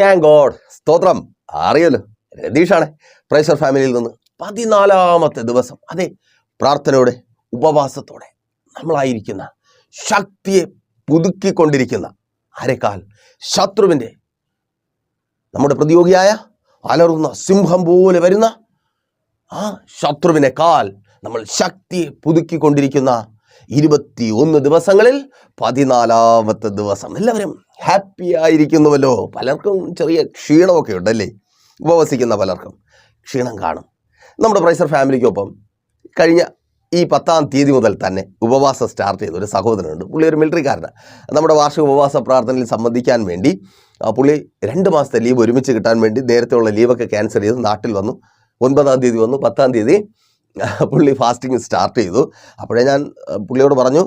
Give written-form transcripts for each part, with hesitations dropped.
Thank God, സ്തോത്രം. അറിയല്ലോ, രതീഷാണ് പ്രൈസർ ഫാമിലിയിൽ നിന്ന് 14ാമത്തെ ദിവസം. അതെ, പ്രാർത്ഥനയോടെ ഉപവാസത്തോടെ നമ്മളായിരിക്കുന്ന ശക്തിയെ പുതുക്കിക്കൊണ്ടിരിക്കുന്ന ആരെക്കാൾ ശത്രുവിൻ്റെ, നമ്മുടെ പ്രതിയോഗിയായ അലറുന്ന സിംഹം പോലെ വരുന്ന ആ ശത്രുവിനേക്കാൾ നമ്മൾ ശക്തിയെ പുതുക്കിക്കൊണ്ടിരിക്കുന്ന 21 ദിവസങ്ങളിൽ 14ാമത്തെ ദിവസം. എല്ലാവരും ഹാപ്പി ആയിരിക്കുന്നുവല്ലോ. പലർക്കും ചെറിയ ക്ഷീണമൊക്കെ ഉണ്ടല്ലേ, ഉപവസിക്കുന്ന പലർക്കും ക്ഷീണം കാണും. നമ്മുടെ പ്രൈസർ ഫാമിലിക്കൊപ്പം കഴിഞ്ഞ ഈ 10ാം തീയതി മുതൽ തന്നെ ഉപവാസം സ്റ്റാർട്ട് ചെയ്ത ഒരു സഹോദരനുണ്ട്. പുള്ളി ഒരു മിലിറ്ററിക്കാരനാണ്. നമ്മുടെ വാർഷിക ഉപവാസ പ്രാർത്ഥനയിൽ സംബന്ധിക്കാൻ വേണ്ടി പുള്ളി 2 മാസത്തെ ലീവ് ഒരുമിച്ച് കിട്ടാൻ വേണ്ടി നേരത്തെയുള്ള ലീവൊക്കെ ക്യാൻസൽ ചെയ്ത് നാട്ടിൽ വന്നു. 9ാം തീയതി വന്നു, 10ാം തീയതി പുള്ളി ഫാസ്റ്റിംഗ് സ്റ്റാർട്ട് ചെയ്തു. അപ്പോഴേ ഞാൻ പുള്ളിയോട് പറഞ്ഞു,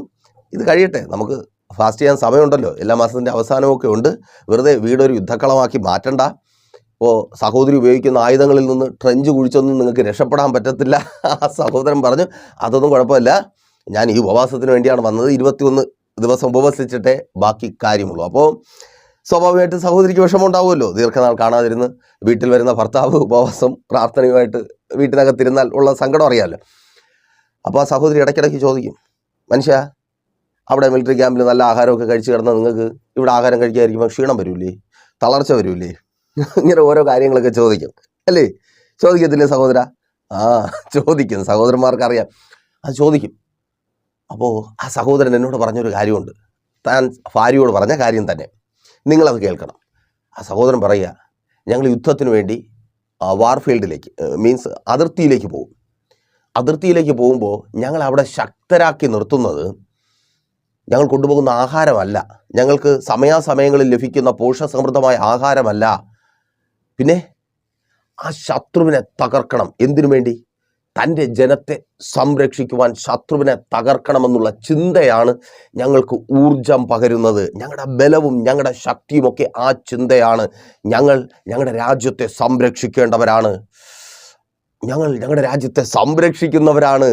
ഇത് കഴിയട്ടെ, നമുക്ക് ഫാസ്റ്റ് ചെയ്യാൻ സമയമുണ്ടല്ലോ, എല്ലാ മാസത്തിൻ്റെ അവസാനമൊക്കെ ഉണ്ട്, വെറുതെ വീടൊരു യുദ്ധക്കളമാക്കി മാറ്റണ്ട. ഇപ്പോൾ സഹോദരി ഉപയോഗിക്കുന്ന ആയുധങ്ങളിൽ നിന്ന് ട്രെഞ്ച് കുഴിച്ചൊന്നും നിങ്ങൾക്ക് രക്ഷപ്പെടാൻ പറ്റത്തില്ല. ആ സഹോദരൻ പറഞ്ഞു, അതൊന്നും കുഴപ്പമില്ല, ഞാൻ ഈ ഉപവാസത്തിന് വേണ്ടിയാണ് വന്നത്, 21 ദിവസം ഉപവസിച്ചിട്ടേ ബാക്കി കാര്യമുള്ളൂ. അപ്പോൾ സ്വാഭാവികമായിട്ട് സഹോദരിക്ക് വിഷമം ഉണ്ടാവുമല്ലോ. ദീർഘനാൾ കാണാതിരുന്ന് വീട്ടിൽ വരുന്ന ഭർത്താവ് ഉപവാസം പ്രാർത്ഥനയുമായിട്ട് വീട്ടിനകത്തിരുന്നാൽ ഉള്ള സങ്കടം അറിയാമല്ലോ. അപ്പോൾ ആ സഹോദരി ഇടയ്ക്കിടയ്ക്ക് ചോദിക്കും, മനുഷ്യ, അവിടെ മിലിറ്ററി ക്യാമ്പിൽ നല്ല ആഹാരമൊക്കെ കഴിച്ച് കിടന്നാൽ നിങ്ങൾക്ക് ഇവിടെ ആഹാരം കഴിക്കാതിരിക്കുമ്പോൾ ക്ഷീണം വരൂലേ, തളർച്ച വരൂലേ? ഇങ്ങനെ ഓരോ കാര്യങ്ങളൊക്കെ ചോദിക്കും അല്ലേ? ചോദിക്കത്തില്ലേ സഹോദര? ചോദിക്കും, സഹോദരന്മാർക്കറിയാം, അത് ചോദിക്കും. അപ്പോൾ ആ സഹോദരൻ എന്നോട് പറഞ്ഞൊരു കാര്യമുണ്ട്, താൻ ഭാര്യയോട് പറഞ്ഞ കാര്യം തന്നെ, നിങ്ങളത് കേൾക്കണം. ആ സഹോദരൻ പറയുക, ഞങ്ങൾ യുദ്ധത്തിന് വേണ്ടി വാർഫീൽഡിലേക്ക്, മീൻസ് അതിർത്തിയിലേക്ക് പോകും. അതിർത്തിയിലേക്ക് പോകുമ്പോൾ ഞങ്ങൾ അവിടെ ശക്തരാക്കി നിർത്തുന്നത് ഞങ്ങൾ കൊണ്ടുപോകുന്ന ആഹാരമല്ല, ഞങ്ങൾക്ക് സമയാസമയങ്ങളിൽ ലഭിക്കുന്ന പോഷകസമൃദ്ധമായ ആഹാരമല്ല, പിന്നെ ആ ശത്രുവിനെ തകർക്കണം. എന്തിനു വേണ്ടി? തൻ്റെ ജനത്തെ സംരക്ഷിക്കുവാൻ ശത്രുവിനെ തകർക്കണമെന്നുള്ള ചിന്തയാണ് ഞങ്ങൾക്ക് ഊർജം പകരുന്നത്. ഞങ്ങളുടെ ബലവും ഞങ്ങളുടെ ശക്തിയുമൊക്കെ ആ ചിന്തയാണ്. ഞങ്ങൾ ഞങ്ങളുടെ രാജ്യത്തെ സംരക്ഷിക്കേണ്ടവരാണ്, ഞങ്ങൾ ഞങ്ങളുടെ രാജ്യത്തെ സംരക്ഷിക്കുന്നവരാണ്.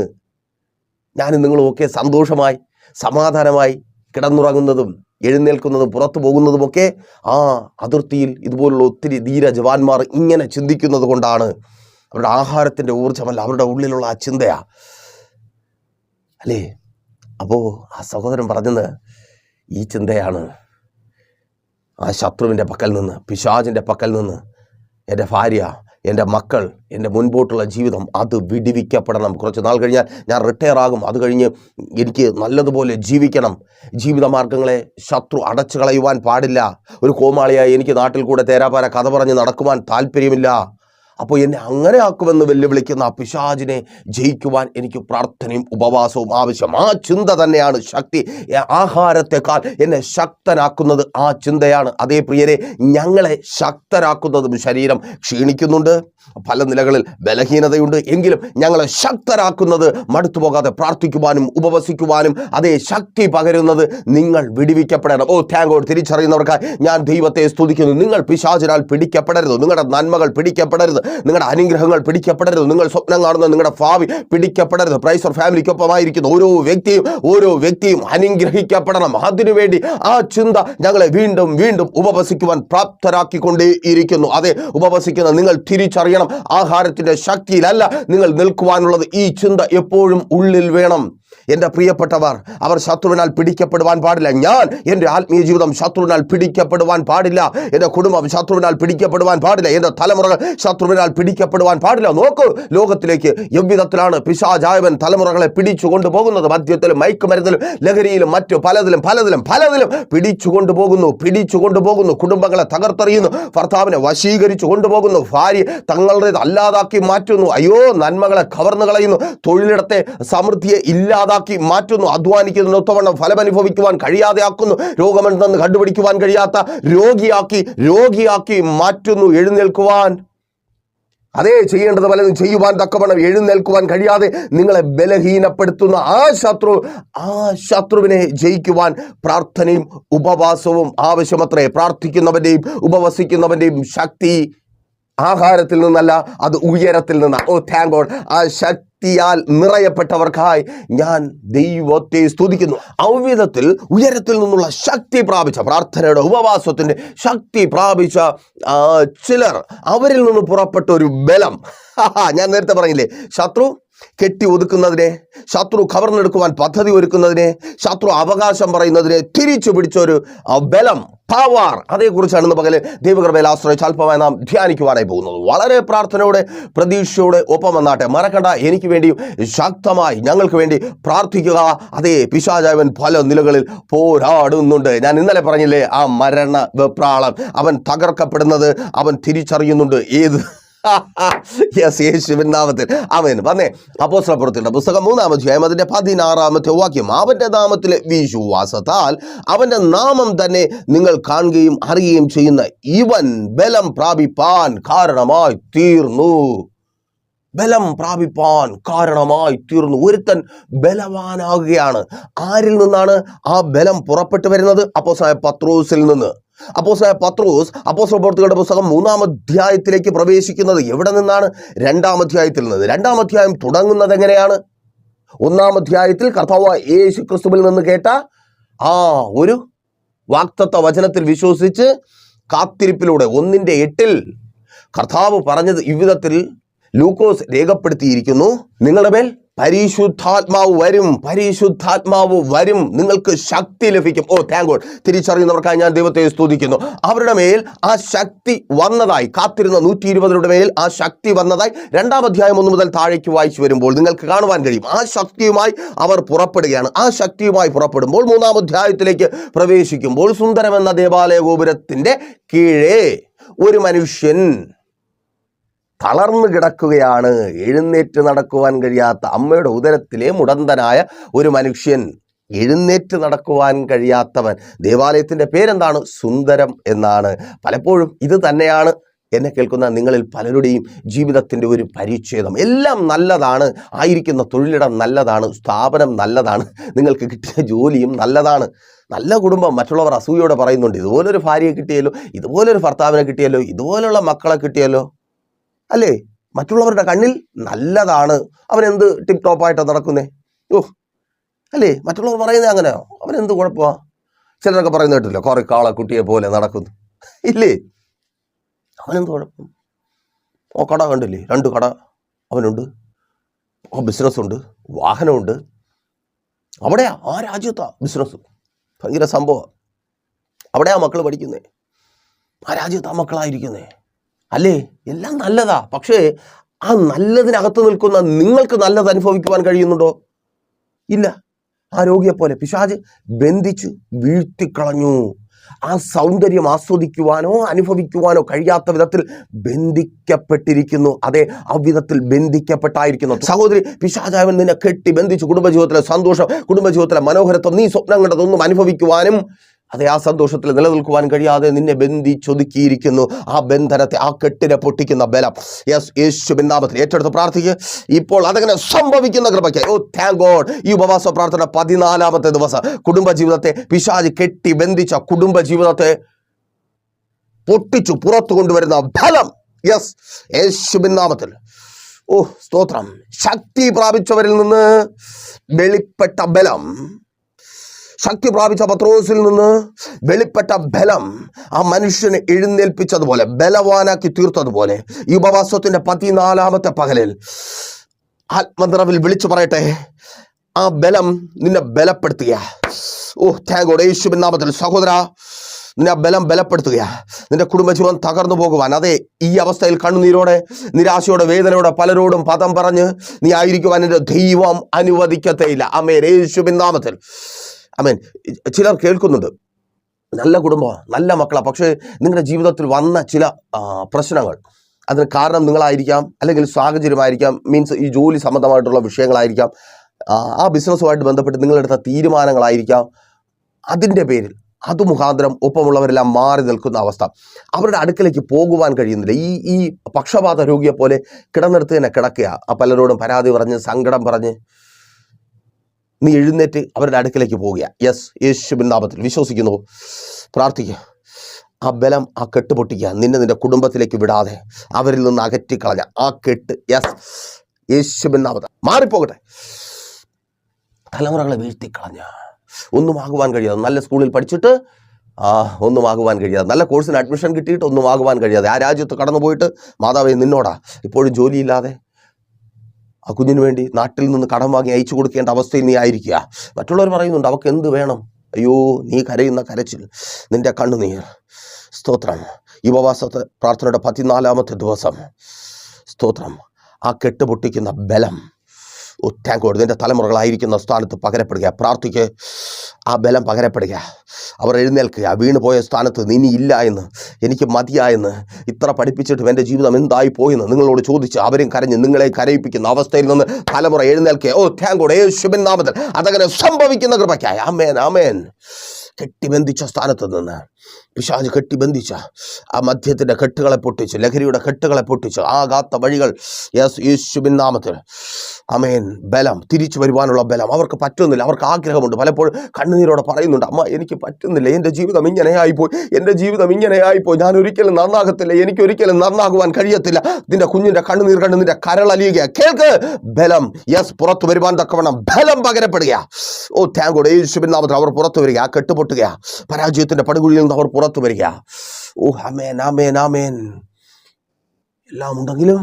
ഞാനും നിങ്ങളുമൊക്കെ സന്തോഷമായി സമാധാനമായി കിടന്നുറങ്ങുന്നതും എഴുന്നേൽക്കുന്നതും പുറത്തു പോകുന്നതുമൊക്കെ ആ അതിർത്തിയിൽ ഇതുപോലുള്ള ഒത്തിരി ധീര ജവാന്മാർ ഇങ്ങനെ ചിന്തിക്കുന്നത് കൊണ്ടാണ്. അവരുടെ ആഹാരത്തിൻ്റെ ഊർജ്ജമല്ല, അവരുടെ ഉള്ളിലുള്ള ആ ചിന്തയാ അല്ലേ? അപ്പോൾ ആ സഹോദരൻ പറഞ്ഞത് ഈ ചിന്തയാണ്. ആ ശത്രുവിൻ്റെ പക്കൽ നിന്ന്, പിശാചിൻ്റെ പക്കൽ നിന്ന് എൻ്റെ ഭാര്യ, എൻ്റെ മക്കൾ, എൻ്റെ മുൻപോട്ടുള്ള ജീവിതം അത് വിടിവിക്കപ്പെടണം. കുറച്ച് നാൾ കഴിഞ്ഞാൽ ഞാൻ റിട്ടയർ ആകും, അത് കഴിഞ്ഞ് എനിക്ക് നല്ലതുപോലെ ജീവിക്കണം. ജീവിതമാർഗങ്ങളെ ശത്രു അടച്ചു കളയുവാൻ പാടില്ല. ഒരു കോമാളിയായി എനിക്ക് നാട്ടിൽ കൂടെ തേരാപാര കഥ പറഞ്ഞ് നടക്കുവാൻ താല്പര്യമില്ല. അപ്പോൾ എന്നെ അങ്ങനെ ആക്കുമെന്ന് വെല്ലുവിളിക്കുന്ന ആ പിശാചിനെ ജയിക്കുവാൻ എനിക്ക് പ്രാർത്ഥനയും ഉപവാസവും ആവശ്യം. ആ ചിന്ത തന്നെയാണ് ശക്തി. ആഹാരത്തെക്കാൾ എന്നെ ശക്തനാക്കുന്നത് ആ ചിന്തയാണ്. അതേ പ്രിയരെ, ഞങ്ങളെ ശക്തരാക്കുന്നതും ശരീരം ക്ഷീണിക്കുന്നുണ്ട്, പല നിലകളിൽ ബലഹീനതയുണ്ട്, എങ്കിലും ഞങ്ങളെ ശക്തരാക്കുന്നത് മടുത്തു പോകാതെ പ്രാർത്ഥിക്കുവാനും ഉപവസിക്കുവാനും അതേ ശക്തി പകരുന്നത് നിങ്ങൾ വിടിവിക്കപ്പെടണം. ഓ താങ്ക് ഗോഡ്. തിരിച്ചറിയുന്നവർക്കായി ഞാൻ ദൈവത്തെ സ്തുതിക്കുന്നു. നിങ്ങൾ പിശാചിനാൽ പിടിക്കപ്പെടരുത്, നിങ്ങളുടെ നന്മകൾ പിടിക്കപ്പെടരുത്, നിങ്ങളുടെ അനുഗ്രഹങ്ങൾ പിടിക്കപ്പെടരുത്, നിങ്ങൾ സ്വപ്നം കാണുന്ന നിങ്ങളുടെ ഭാവി പിടിക്കപ്പെടരുത്. പ്രൈസർ ഫാമിലിക്കൊപ്പമായിരിക്കുന്ന ഓരോ വ്യക്തിയും അനുഗ്രഹിക്കപ്പെടണം. അതിനുവേണ്ടി ആ ചിന്ത ഞങ്ങളെ വീണ്ടും വീണ്ടും ഉപവസിക്കുവാൻ പ്രാപ്തരാക്കിക്കൊണ്ടേയിരിക്കുന്നു. അതെ, ഉപവസിക്കുന്ന നിങ്ങൾ തിരിച്ചറിയണം, ആഹാരത്തിന്റെ ശക്തിയിലല്ല നിങ്ങൾ നിൽക്കുവാനുള്ളത്. ഈ ചിന്ത എപ്പോഴും ഉള്ളിൽ വേണം. എൻ്റെ പ്രിയപ്പെട്ടവർ, അവർ ശത്രുവിനാൽ പിടിക്കപ്പെടുവാൻ പാടില്ല. ഞാൻ എൻ്റെ ആത്മീയ ജീവിതം ശത്രുവിനാൽ പിടിക്കപ്പെടുവാൻ പാടില്ല. എൻ്റെ കുടുംബം ശത്രുവിനാൽ പിടിക്കപ്പെടുവാൻ പാടില്ല. എൻ്റെ തലമുറകൾ ശത്രുവിനാൽ പിടിക്കപ്പെടുവാൻ പാടില്ല. നോക്കൂ, ലോകത്തിലേക്ക് എவ்விധത്തിലാണ് പിശാചായവൻ തലമുറകളെ പിടിച്ചു കൊണ്ടുപോകുന്നത്. മദ്യത്തിലും മയക്കുമരുന്നിലും ലഹരിയിലും മറ്റു പലതിലും പിടിച്ചു കൊണ്ടുപോകുന്നു. കുടുംബങ്ങളെ തകർത്തെറിയുന്നു, ഭർത്താവിനെ വശീകരിച്ചു കൊണ്ടുപോകുന്നു, ഭാര്യ തങ്ങളുടേത് അല്ലാതാക്കി മാറ്റുന്നു. അയ്യോ, നന്മകളെ കവർന്നു കളയുന്നു, തൊഴിലിടത്തെ സമൃദ്ധിയെ ഇല്ലാതാക്കി മാറ്റുന്നു, അധ്വാനിക്കുന്നതിനൊത്തവണ്ണം ഫലമനുഭവിക്കുവാൻ കഴിയാതെ ആക്കുന്നു, രോഗമെന്തെന്ന് കണ്ടുപിടിക്കുവാൻ കഴിയാത്ത രോഗിയാക്കി മാറ്റുന്നു. എഴുന്നേൽക്കുവാൻ, അതേ ചെയ്യേണ്ടത് പലതും ചെയ്യുവാൻ തക്കവണ്ണം എഴുന്നേൽക്കുവാൻ കഴിയാതെ നിങ്ങളെ ബലഹീനപ്പെടുത്തുന്ന ആ ശത്രുവിനെ ജയിക്കുവാൻ പ്രാർത്ഥനയും ഉപവാസവും ആവശ്യമത്രേ. പ്രാർത്ഥിക്കുന്നവന്റെയും ഉപവസിക്കുന്നവന്റെയും ശക്തി ആഹാരത്തിൽ നിന്നല്ല, അത് ഉയരത്തിൽ നിന്നാണ്. ഓ താങ്ക് ഗോഡ്. ആ ശക്തി ശക്തിയാൽ നിറയപ്പെട്ടവർക്കായി ഞാൻ ദൈവത്തെ സ്തുതിക്കുന്നു. ഔവിധത്തിൽ ഉയരത്തിൽ നിന്നുള്ള ശക്തി പ്രാപിച്ച, പ്രാർത്ഥനയുടെ ഉപവാസത്തിന്റെ ശക്തി പ്രാപിച്ച ചിലർ, അവരിൽ നിന്ന് പുറപ്പെട്ട ഒരു ബലം. ഞാൻ നേരത്തെ പറഞ്ഞില്ലേ, ശത്രു കെട്ടി ഒതുക്കുന്നതിനെ, ശത്രു കവർന്നെടുക്കുവാൻ പദ്ധതി ഒരുക്കുന്നതിനെ, ശത്രു അവകാശം പറയുന്നതിനെ തിരിച്ചു പിടിച്ചൊരു ബലം, പവർ, അതേക്കുറിച്ചാണ് പകല് ദൈവകൃപയിൽ ആശ്രയിച്ച് അല്പമായി നാം ധ്യാനിക്കുവാനായി പോകുന്നത്. വളരെ പ്രാർത്ഥനയോടെ പ്രതീക്ഷയോടെ ഒപ്പം വന്നാട്ടെ. മറക്കണ്ട, എനിക്ക് വേണ്ടിയും ശക്തമായി ഞങ്ങൾക്ക് വേണ്ടി പ്രാർത്ഥിക്കുക. അതേ, പിശാചാവൻ പല നിലകളിൽ പോരാടുന്നുണ്ട്. ഞാൻ ഇന്നലെ പറഞ്ഞില്ലേ, ആ മരണ വെപ്രാളം, അവൻ തകർക്കപ്പെടുന്നത് അവൻ തിരിച്ചറിയുന്നുണ്ട്. ഏത് യേശുവിൻ നാമത്തിൽ ആമേൻ. വന്നേ, അപ്പോസ്തലപ്രവൃത്തികളുടെ പുസ്തകം 3-ാം അധ്യായം അതിന്റെ 16-ാമത്തെ വാക്യം. അവന്റെ നാമത്തിലെ വിശ്വാസത്താൽ അവന്റെ നാമം തന്നെ നിങ്ങൾ കാണുകയും അറിയുകയും ചെയ്യുന്ന ഇവൻ ബലം പ്രാപിപ്പാൻ കാരണമായി തീർന്നു. ബലം പ്രാപിപ്പാൻ കാരണമായി തീർന്നു. ഒരുത്തൻ ബലവാനാകുകയാണ്. ആരിൽ നിന്നാണ് ആ ബലം പുറപ്പെട്ടു വരുന്നത്? അപ്പോസ്തലനായ പത്രോസിൽ നിന്ന്. അപ്പോസ്തലനായ പത്രോസ് അപ്പോസ്തലപ്രവൃത്തികളുടെ പുസ്തകം 3-ാം അധ്യായത്തിലേക്ക് പ്രവേശിക്കുന്നത് എവിടെ നിന്നാണ്? 2-ാം അധ്യായത്തിൽ നിന്ന്. 2-ാം അധ്യായം തുടങ്ങുന്നത് എങ്ങനെയാണ്? 1-ാം അധ്യായത്തിൽ കർത്താവായ യേശു ക്രിസ്തുവിൽ നിന്ന് കേട്ട ഒരു വാഗ്ദത്ത വചനത്തിൽ വിശ്വസിച്ച് കാത്തിരിപ്പിലൂടെ 1:8 കർത്താവ് പറഞ്ഞത് ഇவ்விധത്തിൽ ലൂക്കോസ് രേഖപ്പെടുത്തിയിരിക്കുന്നു. നിങ്ങളുടെ മേൽ പരിശുദ്ധാത്മാവ് വരും, പരിശുദ്ധാത്മാവ് വരും, നിങ്ങൾക്ക് ശക്തി ലഭിക്കും. Thank God. തിരിച്ചറിയുന്നവർക്കായി ഞാൻ ദൈവത്തെ സ്തുതിക്കുന്നു. അവരുടെ മേൽ ആ ശക്തി വന്നതായി, കാത്തിരുന്ന 120 മേൽ ആ ശക്തി വന്നതായി 2-ാം അധ്യായം 1 മുതൽ താഴേക്ക് വായിച്ചു വരുമ്പോൾ നിങ്ങൾക്ക് കാണുവാൻ കഴിയും. ആ ശക്തിയുമായി അവർ പുറപ്പെടുകയാണ്. ആ ശക്തിയുമായി പുറപ്പെടുമ്പോൾ 3-ാം അധ്യായത്തിലേക്ക് പ്രവേശിക്കുമ്പോൾ സുന്ദരമെന്ന ദേവാലയ ഗോപുരത്തിന്റെ കീഴേ ഒരു മനുഷ്യൻ തളർന്നു കിടക്കുകയാണ്. എഴുന്നേറ്റ് നടക്കുവാൻ കഴിയാത്ത, അമ്മയുടെ ഉദരത്തിലെ മുടന്തനായ ഒരു മനുഷ്യൻ, എഴുന്നേറ്റ് നടക്കുവാൻ കഴിയാത്തവൻ. ദേവാലയത്തിന്റെ പേരെന്താണ്? സുന്ദരം എന്നാണ്. പലപ്പോഴും ഇത് തന്നെയാണ് എന്നെ കേൾക്കുന്ന നിങ്ങളിൽ പലരുടെയും ജീവിതത്തിൻ്റെ ഒരു പരിച്ഛേദം. എല്ലാം നല്ലതാണ്, ആയിരിക്കുന്ന തൊഴിലിടം നല്ലതാണ്, സ്ഥാപനം നല്ലതാണ്, നിങ്ങൾക്ക് കിട്ടിയ ജോലിയും നല്ലതാണ്, നല്ല കുടുംബം. മറ്റുള്ളവർ അസൂയോടെ പറയുന്നുണ്ട്, ഇതുപോലൊരു ഭാര്യയെ കിട്ടിയല്ലോ, ഇതുപോലൊരു ഭർത്താവിനെ കിട്ടിയല്ലോ, ഇതുപോലുള്ള മക്കളെ കിട്ടിയല്ലോ, അല്ലേ? മറ്റുള്ളവരുടെ കണ്ണിൽ നല്ലതാണ്. അവനെന്ത് ടിപ് ടോപ്പായിട്ട് നടക്കുന്നേ, അല്ലേ? മറ്റുള്ളവർ പറയുന്നത് അങ്ങനെയോ, അവനെന്ത് കുഴപ്പമാണ്? ചിലരൊക്കെ പറയുന്ന കേട്ടില്ല, കുറെ കാളെ കുട്ടിയെ പോലെ നടക്കുന്നു, ഇല്ലേ? അവനെന്ത് കുഴപ്പം? കട കണ്ടില്ലേ, 2 കട അവനുണ്ട്, ബിസിനസ്സുണ്ട്, വാഹനമുണ്ട്. അവിടെയാ, ആ രാജ്യത്താ ബിസിനസ്, ഭയങ്കര സംഭവം. അവിടെയാ മക്കൾ പഠിക്കുന്നേ, ആ രാജ്യത്താ മക്കളായിരിക്കുന്നേ, അല്ലേ? എല്ലാം നല്ലതാ. പക്ഷേ ആ നല്ലതിനകത്ത് നിൽക്കുന്ന നിങ്ങൾക്ക് നല്ലത് അനുഭവിക്കുവാൻ കഴിയുന്നുണ്ടോ? ഇല്ല. ആ രോഗിയെ പോലെ പിശാച് ബന്ധിച്ചു വീഴ്ത്തിക്കളഞ്ഞു. ആ സൗന്ദര്യം ആസ്വദിക്കുവാനോ അനുഭവിക്കുവാനോ കഴിയാത്ത വിധത്തിൽ ബന്ധിക്കപ്പെട്ടിരിക്കുന്നു. അതെ, അവിധത്തിൽ ബന്ധിക്കപ്പെട്ടായിരിക്കുന്നു. സഹോദരി, പിശാചാവൻ നിന്നെ കെട്ടി ബന്ധിച്ചു. കുടുംബജീവിതത്തിലെ സന്തോഷം, കുടുംബജീവിതത്തിലെ മനോഹരത്വം, നീ സ്വപ്നം കണ്ടതൊന്നും അനുഭവിക്കുവാനും അതെ ആ സന്തോഷത്തിൽ നിലനിൽക്കുവാൻ കഴിയാതെ നിന്നെ ബന്ധിച്ചൊതുക്കിയിരിക്കുന്നു. ആ ബന്ധനത്തെ, ആ കെട്ടിനെ പൊട്ടിക്കുന്ന ബലം യേശുവിൻ നാമത്തിൽ ഏറ്റെടുത്ത് പ്രാർത്ഥിക്കുക. ഇപ്പോൾ അതങ്ങനെ സംഭവിക്കുന്ന കൃപയ്ക്ക് താങ്ക് ഗോഡ്. ഈ ഉപവാസ പ്രാർത്ഥന 14-ാമത്തെ ദിവസം. കുടുംബജീവിതത്തെ പിശാച് കെട്ടി ബന്ധിച്ച കുടുംബജീവിതത്തെ പൊട്ടിച്ചു പുറത്തു കൊണ്ടുവരുന്ന ബലം യേശുവിൻ നാമത്തിൽ. സ്തോത്രം. ശക്തി പ്രാപിച്ചവരിൽ നിന്ന് വെളിപ്പെട്ട ബലം, ശക്തി പ്രാപിച്ച പത്രോസിൽ നിന്ന് വെളിപ്പെട്ട ബലം ആ മനുഷ്യനെ എഴുന്നേൽപ്പിച്ചതുപോലെ, ബലവാനാക്കി തീർത്തതുപോലെ ഈ ഉപവാസത്തിന്റെ 14-ാമത്തെ പകലിൽ ആത്മനിറവിൽ വിളിച്ചു പറയട്ടെ, ആ ബലം നിന്നെ ബലപ്പെടുത്തുക. Thank God. യേശുവിൻ നാമത്തിൽ സഹോദര, നിന്നെ ബലം ബലപ്പെടുത്തുക. നിന്റെ കുടുംബജീവൻ തകർന്നു പോകുവാൻ, അതെ ഈ അവസ്ഥയിൽ കണ്ണുനീരോടെ, നിരാശയോടെ, വേദനയോടെ പലരോടും പദം പറഞ്ഞ് നീ ആയിരിക്കുവാൻ എൻ്റെ ദൈവം അനുവദിക്കത്തേയില്ല. ആമേൻ. യേശുവിൻ നാമത്തിൽ ആമേൻ. ചിലർ കേൾക്കുന്നുണ്ട്, നല്ല കുടുംബമാണ്, നല്ല മക്കളാണ്, പക്ഷേ നിങ്ങളുടെ ജീവിതത്തിൽ വന്ന ചില പ്രശ്നങ്ങൾ, അതിന് കാരണം നിങ്ങളായിരിക്കാം, അല്ലെങ്കിൽ സാഹചര്യമായിരിക്കാം, മീൻസ് ഈ ജോലി സംബന്ധമായിട്ടുള്ള വിഷയങ്ങളായിരിക്കാം, ആ ബിസിനസ്സുമായിട്ട് ബന്ധപ്പെട്ട് നിങ്ങളെടുത്ത തീരുമാനങ്ങളായിരിക്കാം. അതിൻ്റെ പേരിൽ അത് മുഖാന്തരം ഒപ്പമുള്ളവരെല്ലാം മാറി നിൽക്കുന്ന അവസ്ഥ, അവരുടെ അടുക്കലേക്ക് പോകുവാൻ കഴിയുന്നില്ല. ഈ പക്ഷപാത രോഗിയെ പോലെ കിടന്നിടത്ത് തന്നെ കിടക്കുക. പലരോടും പരാതി പറഞ്ഞ്, സങ്കടം പറഞ്ഞ് നീ എഴുന്നേറ്റ് അവരുടെ അടുക്കലേക്ക് പോവുക. യേശുവിൻ നാമത്തിൽ വിശ്വസിക്കുന്നു, പ്രാർത്ഥിക്കുക. ആ ബലം, ആ കെട്ട് പൊട്ടിക്കുക. നിന്നെ നിന്റെ കുടുംബത്തിലേക്ക് വിടാതെ അവരിൽ നിന്ന് അകറ്റിക്കളഞ്ഞ ആ കെട്ട് യേശുവിൻ നാമത്തിൽ മാറിപ്പോകട്ടെ. തലമുറകളെ വീഴ്ത്തിക്കളഞ്ഞ ഒന്നും ആകുവാൻ കഴിയാതെ, നല്ല സ്കൂളിൽ പഠിച്ചിട്ട് ഒന്നും ആകുവാൻ കഴിയാതെ, നല്ല കോഴ്സിന് അഡ്മിഷൻ കിട്ടിയിട്ട് ഒന്നും ആകുവാൻ കഴിയാതെ, ആ രാജ്യത്ത് കടന്നു പോയിട്ട് മാതാവേ നിന്നോടാ ഇപ്പോഴും ജോലിയില്ലാതെ ആ കുഞ്ഞിന് വേണ്ടി നാട്ടിൽ നിന്ന് കടം വാങ്ങി അയച്ചു കൊടുക്കേണ്ട അവസ്ഥയിൽ നീ ആയിരിക്കുക. മറ്റുള്ളവർ പറയുന്നുണ്ട് അവർക്ക് എന്ത് വേണം. അയ്യോ, നീ കരയുന്ന കരച്ചിൽ, നിന്റെ കണ്ണുനീർ. സ്തോത്രം. ഈ ഉപവാസത്തെ പ്രാർത്ഥനയുടെ 14-ാമത്തെ ദിവസം സ്തോത്രം. ആ കെട്ടുപൊട്ടിക്കുന്ന ബലം താങ്ക് ഗോഡ് നിൻ്റെ തലമുറകളായിരിക്കുന്ന സ്ഥാനത്ത് പകരപ്പെടുക. പ്രാർത്ഥിക്ക്, ആ ബലം പകരപ്പെടുക. അവർ എഴുന്നേൽക്കുക. വീണുപോയ സ്ഥാനത്ത് ഇനി ഇല്ല എന്ന്, എനിക്ക് മതിയായെന്ന്, ഇത്ര പഠിപ്പിച്ചിട്ടും എൻ്റെ ജീവിതം എന്തായി പോയെന്ന് നിങ്ങളോട് ചോദിച്ച് അവരും കരഞ്ഞ് നിങ്ങളെ കരയിപ്പിക്കുന്ന അവസ്ഥയിൽ നിന്ന് തലമുറ എഴുന്നേൽക്കുക. താങ്ക് ഗോഡ് യേശുവിൻ നാമത്തിൽ അതങ്ങനെ സംഭവിക്കുന്ന കൃപയ്ക്കായി. ആമേൻ, ആമേൻ. കെട്ടിബന്ധിച്ച സ്ഥാനത്ത് നിന്ന് പിശാച് കെട്ടിബന്ധിച്ച ആ മദ്യത്തിൻ്റെ കെട്ടുകളെ പൊട്ടിച്ച്, ലഹരിയുടെ കെട്ടുകളെ പൊട്ടിച്ച്, ആകാത്ത വഴികൾ യേശുവിൻ നാമത്തിൽ ആമേൻ. ബലം, തിരിച്ചു വരുവാനുള്ള ബലം അവർക്ക് പറ്റുന്നില്ല. അവർക്ക് ആഗ്രഹമുണ്ട്, പലപ്പോഴും കണ്ണുനീരോടെ പറയുന്നുണ്ട്, അമ്മ എനിക്ക് പറ്റുന്നില്ല, എൻ്റെ ജീവിതം ഇങ്ങനെയായിപ്പോയി, എൻ്റെ ജീവിതം ഇങ്ങനെയായിപ്പോയി, ഞാൻ ഒരിക്കലും നന്നാകത്തില്ല, എനിക്കൊരിക്കലും നന്നാകുവാൻ കഴിയത്തില്ല. നിന്റെ കുഞ്ഞിൻ്റെ കണ്ണുനീർ കണ്ട് നിന്റെ കരളലിയുക. കേൾക്ക്, ബലം പുറത്തു വരുവാൻ തക്കവണ്ണം ബലം പകരപ്പെടുക. താങ്ക് ഗോഡ് യേശുവിൻ നാമത്തിൽ അവർ പുറത്തു വരിക. ആ കെട്ടുപൊട്ടുക. പരാജയത്തിൻ്റെ പടുകുഴിയിൽ നിന്ന് അവർ പുറത്തു വരിക. ആമേൻ, ആമേൻ, ആമേൻ. എല്ലാം ഉണ്ടെങ്കിലും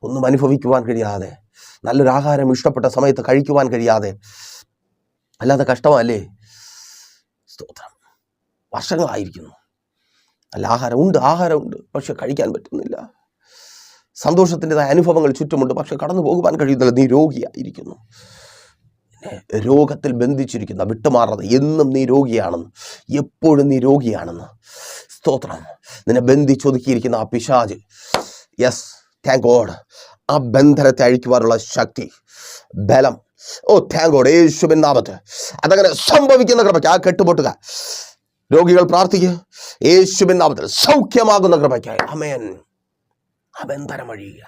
ഒന്നും അനുഭവിക്കുവാൻ കഴിയാതെ, നല്ലൊരു ആഹാരം ഇഷ്ടപ്പെട്ട സമയത്ത് കഴിക്കുവാൻ കഴിയാതെ, അല്ലാതെ കഷ്ടമല്ലേ? സ്തോത്രം. വർഷങ്ങളായിരിക്കുന്നു, നല്ല ആഹാരമുണ്ട്, പക്ഷെ കഴിക്കാൻ പറ്റുന്നില്ല. സന്തോഷത്തിൻ്റെതായ അനുഭവങ്ങൾ ചുറ്റുമുണ്ട്, പക്ഷെ കടന്നു പോകുവാൻ കഴിയുന്നില്ല. നീ രോഗിയായിരിക്കുന്നു, രോഗത്തിൽ ബന്ധിച്ചിരിക്കുന്ന, വിട്ടുമാറാതെ എന്നും നീ രോഗിയാണെന്ന്, എപ്പോഴും നീ രോഗിയാണെന്ന്. സ്തോത്രം. നിന്നെ ബന്ധിച്ചൊതുക്കിയിരിക്കുന്ന ആ പിശാച്, താങ്ക് ഗോഡ്, ആ ബന്ധനത്തെ അഴിക്കുവാനുള്ള ശക്തി, ബലം, താങ്ക് ഗോഡ് യേശുവിൻ നാമത്തിൽ അതങ്ങനെ സംഭവിക്കുന്ന കൃപയ്ക്ക്. ആ കെട്ടുപൊട്ടുക. രോഗികൾ പ്രാർത്ഥിക്കുക. യേശുവിൻ നാമത്തിൽ സൗഖ്യമാകുന്ന കൃപയ്ക്കായി. ആമേൻ. ആ ബന്ധനം അഴിയുക.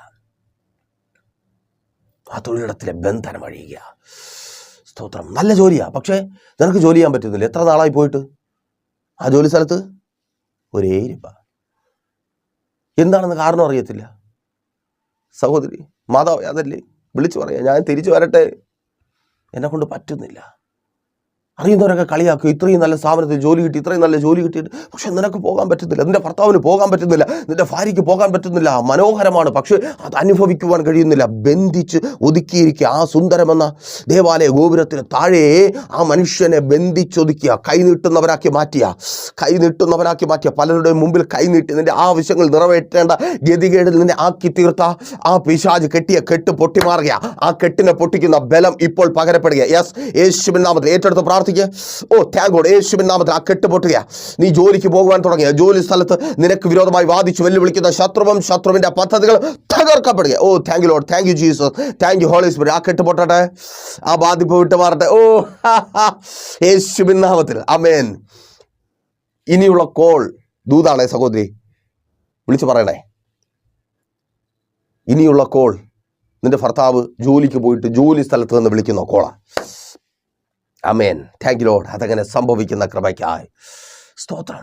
ആ തൊഴിലിടത്തിലെ ബന്ധനം അഴിയുക. സ്തോത്രം. നല്ല ജോലിയാണ്, പക്ഷേ നിനക്ക് ജോലി ചെയ്യാൻ പറ്റുന്നില്ല. എത്ര നാളായി പോയിട്ട് ആ ജോലി സ്ഥലത്ത്? ഒരേ ഇരിപ്പ. എന്താണെന്ന് കാരണം അറിയത്തില്ല. സഹോദരി, മാതാവ് അതല്ലേ വിളിച്ചു പറയാം, ഞാൻ തിരിച്ചു വരട്ടെ, എന്നെക്കൊണ്ട് പറ്റുന്നില്ല. അറിയുന്നവരൊക്കെ കളിയാക്കും, ഇത്രയും നല്ല സ്ഥാപനത്തിൽ ജോലി കിട്ടി, ഇത്രയും നല്ല ജോലി കിട്ടിയിട്ട് പക്ഷെ നിനക്ക് പോകാൻ പറ്റുന്നില്ല, നിന്റെ ഭർത്താവിന് പോകാൻ പറ്റുന്നില്ല, നിന്റെ ഭാര്യയ്ക്ക് പോകാൻ പറ്റുന്നില്ല. മനോഹരമാണ്, പക്ഷെ അത് അനുഭവിക്കുവാൻ കഴിയുന്നില്ല. ബന്ധിച്ച് ഒതുക്കിയിരിക്കുക. ആ സുന്ദരമെന്ന ദേവാലയ ഗോപുരത്തിന് താഴെ ആ മനുഷ്യനെ ബന്ധിച്ചൊതുക്കിയ, കൈനീട്ടുന്നവരാക്കി മാറ്റിയ, പലരുടെ മുമ്പിൽ കൈനീട്ടി നിന്റെ ആവശ്യങ്ങൾ നിറവേറ്റേണ്ട ഗതികേടിൽ നിന്നെ ആക്കി തീർത്ത ആ പിശാച് കെട്ടിയ കെട്ട് പൊട്ടിമാറുക. ആ കെട്ടിനെ പൊട്ടിക്കുന്ന ബലം ഇപ്പോൾ പകരപ്പെടുക. യേശുവിൻ നാമത്തിൽ ഏറ്റെടുത്ത് പ്രാർത്ഥിക്കുക. താങ്ക് ഗോഡ് യേശുവിൻ നാമത്തിൽ ആ കെട്ട് പൊട്ടുക. നീ ജോലിക്ക് പോകുവാൻ തുടങ്ങിയ, ജോലി സ്ഥലത്ത് നിനക്ക് വിരോധമായി വാദിച്ച് വെല്ലുവിളിക്കുന്ന ശത്രുവിന്റെ പദ്ധതികൾ തകർക്കപ്പെടുക. Thank you Lord, thank you Jesus, thank you Holy Spirit. ആ കെട്ട് പൊട്ടട്ടെ, ആ ബാധിപ്പ് വിട്ട് മാറട്ടെ. യേശുവിൻ നാമത്തിൽ ആമേൻ. ഇനിയുള്ള കോൾ ദൂതാണേ സഹോദരി, വിളിച്ചു പറയണേ. ഇനിയുള്ള കോൾ നിന്റെ ഭർത്താവ് ജോലിക്ക് പോയിട്ട് ജോലി സ്ഥലത്ത് നിന്ന് വിളിക്കുന്ന കോളാ. ആമേൻ. Thank you Lord. അതങ്ങനെ സംഭവിക്കുന്ന കൃപയ്ക്കായി സ്തോത്രം.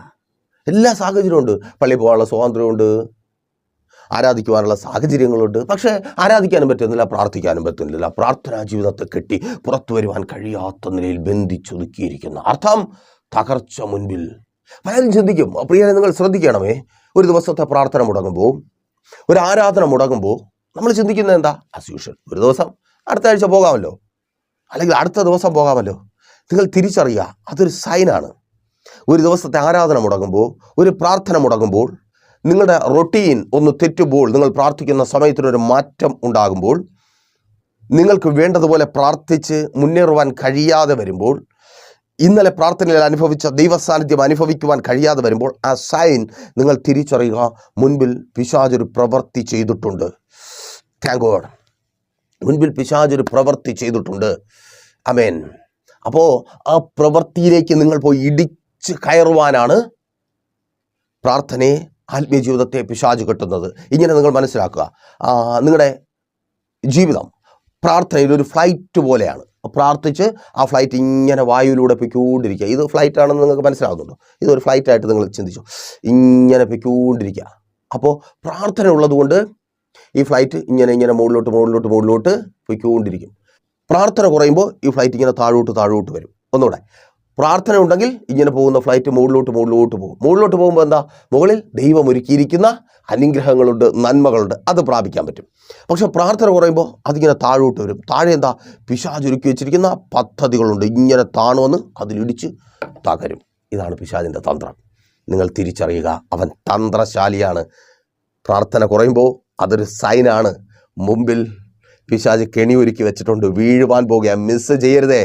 എല്ലാ സാഹചര്യമുണ്ട്. പള്ളി പോകാനുള്ള സ്വാതന്ത്ര്യമുണ്ട്, ആരാധിക്കുവാനുള്ള സാഹചര്യങ്ങളുണ്ട്, പക്ഷേ ആരാധിക്കാനും പറ്റുന്നില്ല, പ്രാർത്ഥിക്കാനും പറ്റുന്നില്ല. പ്രാർത്ഥനാ ജീവിതത്തെ കെട്ടി പുറത്തു വരുവാൻ കഴിയാത്ത നിലയിൽ ബന്ധിച്ചൊതുക്കിയിരിക്കുന്ന അർത്ഥം തകർച്ച മുൻപിൽ. പലരും ചിന്തിക്കും, പ്രിയനെ നിങ്ങൾ ശ്രദ്ധിക്കണമേ, ഒരു ദിവസത്തെ പ്രാർത്ഥന മുടങ്ങുമ്പോൾ, ഒരു ആരാധന മുടങ്ങുമ്പോൾ നമ്മൾ ചിന്തിക്കുന്നത് എന്താ? ആസ് യൂഷ്വൽ, ഒരു ദിവസം അടുത്ത ആഴ്ച പോകാമല്ലോ, അല്ലെങ്കിൽ അടുത്ത ദിവസം പോകാമല്ലോ. നിങ്ങൾ തിരിച്ചറിയുക, അതൊരു സൈനാണ്. ഒരു ദിവസത്തെ ആരാധന മുടങ്ങുമ്പോൾ, ഒരു പ്രാർത്ഥന മുടങ്ങുമ്പോൾ, നിങ്ങളുടെ റൊട്ടീൻ ഒന്ന് തെറ്റുമ്പോൾ, നിങ്ങൾ പ്രാർത്ഥിക്കുന്ന സമയത്തിനൊരു മാറ്റം ഉണ്ടാകുമ്പോൾ, നിങ്ങൾക്ക് വേണ്ടതുപോലെ പ്രാർത്ഥിച്ച് മുന്നേറുവാൻ കഴിയാതെ വരുമ്പോൾ, ഇന്നലെ പ്രാർത്ഥനയിൽ അനുഭവിച്ച ദൈവസാന്നിധ്യം അനുഭവിക്കുവാൻ കഴിയാതെ വരുമ്പോൾ, ആ സൈൻ നിങ്ങൾ തിരിച്ചറിയുക, മുൻപിൽ പിശാചൊരു പ്രവൃത്തി ചെയ്തിട്ടുണ്ട്. Thank God. മുൻപിൽ പിശാചൊരു പ്രവൃത്തി ചെയ്തിട്ടുണ്ട്. ആമേൻ. അപ്പോൾ ആ പ്രവൃത്തിയിലേക്ക് നിങ്ങൾ പോയി ഇടിച്ച് കയറുവാനാണ് പ്രാർത്ഥനയെ, ആത്മീയ ജീവിതത്തെ പിശാച് കെട്ടുന്നത്. ഇങ്ങനെ നിങ്ങൾ മനസ്സിലാക്കുക, നിങ്ങളുടെ ജീവിതം പ്രാർത്ഥനയിൽ ഒരു ഫ്ലൈറ്റ് പോലെയാണ്. പ്രാർത്ഥിച്ച് ആ ഫ്ലൈറ്റ് ഇങ്ങനെ വായുവിലൂടെ പൊയ്ക്കൊണ്ടിരിക്കുക. ഇത് ഫ്ലൈറ്റ് ആണെന്ന് നിങ്ങൾക്ക് മനസ്സിലാകുന്നുണ്ടോ? ഇതൊരു ഫ്ലൈറ്റായിട്ട് നിങ്ങൾ ചിന്തിച്ചു, ഇങ്ങനെ പൊയ്ക്കൊണ്ടിരിക്കുക. അപ്പോൾ പ്രാർത്ഥന ഉള്ളതുകൊണ്ട് ഈ ഫ്ലൈറ്റ് ഇങ്ങനെ മുകളിലോട്ട് പോയിക്കൊണ്ടിരിക്കും. പ്രാർത്ഥന കുറയുമ്പോൾ ഈ ഫ്ലൈറ്റ് ഇങ്ങനെ താഴോട്ട് വരും. ഒന്നുകൂടെ, പ്രാർത്ഥന ഉണ്ടെങ്കിൽ ഇങ്ങനെ പോകുന്ന ഫ്ലൈറ്റ് മുകളിലോട്ട് പോകും. മുകളിലോട്ട് പോകുമ്പോൾ എന്താ, മുകളിൽ ദൈവം ഒരുക്കിയിരിക്കുന്ന അനുഗ്രഹങ്ങളുണ്ട്, നന്മകളുണ്ട്, അത് പ്രാപിക്കാൻ പറ്റും. പക്ഷെ പ്രാർത്ഥന കുറയുമ്പോൾ അതിങ്ങനെ താഴോട്ട് വരും. താഴെ എന്താ, പിശാച് ഒരുക്കി വെച്ചിരിക്കുന്ന പദ്ധതികളുണ്ട്, ഇങ്ങനെ താണുവന്ന് അതിലിടിച്ച് തകരും. ഇതാണ് പിശാചിൻ്റെ തന്ത്രം. നിങ്ങൾ തിരിച്ചറിയുക, അവൻ തന്ത്രശാലിയാണ്. പ്രാർത്ഥന കുറയുമ്പോൾ അതൊരു സൈനാണ്. മുമ്പിൽ പിശാച് കെണി ഒരുക്കി വെച്ചിട്ടുണ്ട്, വീഴുവാൻ പോകുക. മിസ് ചെയ്യരുതേ.